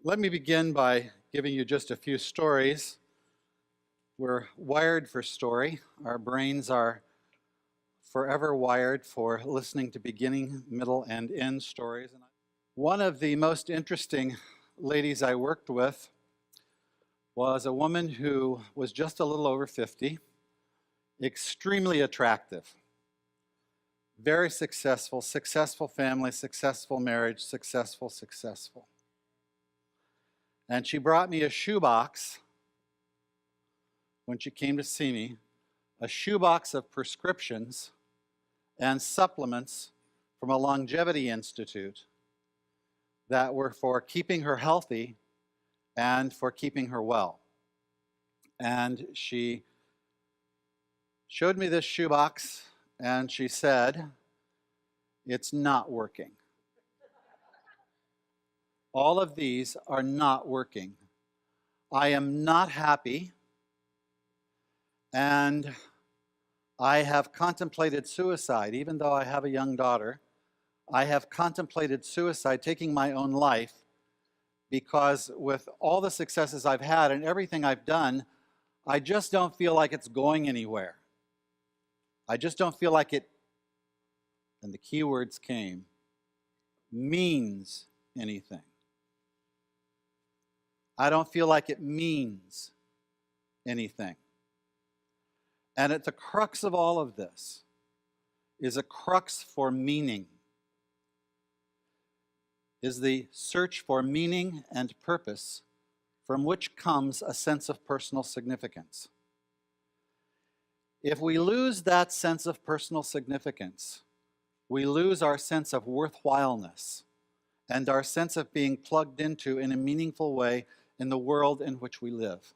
Let me begin by giving you just a few stories. We're wired for story. Our brains are forever wired for listening to beginning, middle, and end stories. One of the most interesting ladies I worked with was a woman who was just a little over 50, extremely attractive, very successful family, successful marriage, successful. And she brought me a shoebox when she came to see me, a shoebox of prescriptions and supplements from a longevity institute that were for keeping her healthy and for keeping her well. And she showed me this shoebox and she said, "It's not working. All of these are not working. I am not happy, and I have contemplated suicide. Even though I have a young daughter, I have contemplated suicide, taking my own life, because with all the successes I've had and everything I've done, I just don't feel like it's going anywhere. I just don't feel like it," and the key words came, "means anything. I don't feel like it means anything." And at the crux of all of this is a crux for meaning, is the search for meaning and purpose, from which comes a sense of personal significance. If we lose that sense of personal significance, we lose our sense of worthwhileness and our sense of being plugged into in a meaningful way in the world in which we live.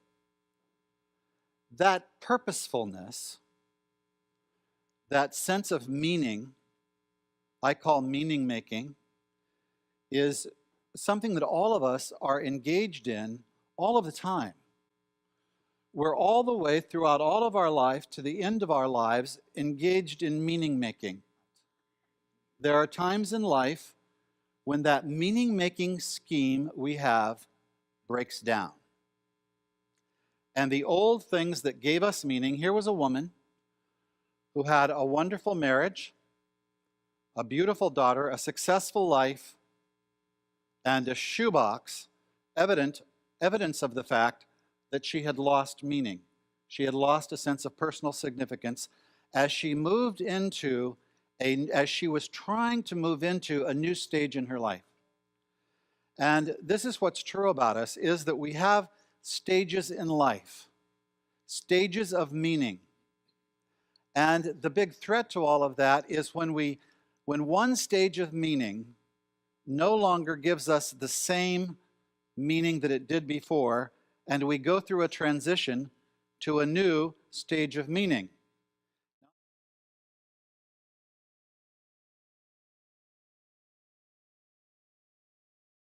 That purposefulness, that sense of meaning, I call meaning making, is something that all of us are engaged in all of the time. We're all the way throughout all of our life to the end of our lives engaged in meaning making. There are times in life when that meaning making scheme we have breaks down. And the old things that gave us meaning, here was a woman who had a wonderful marriage, a beautiful daughter, a successful life, and a shoebox, evidence of the fact that she had lost meaning. She had lost a sense of personal significance as she moved into as she was trying to move into a new stage in her life. And this is what's true about us, is that we have stages in life, stages of meaning. And the big threat to all of that is when one stage of meaning no longer gives us the same meaning that it did before, and we go through a transition to a new stage of meaning.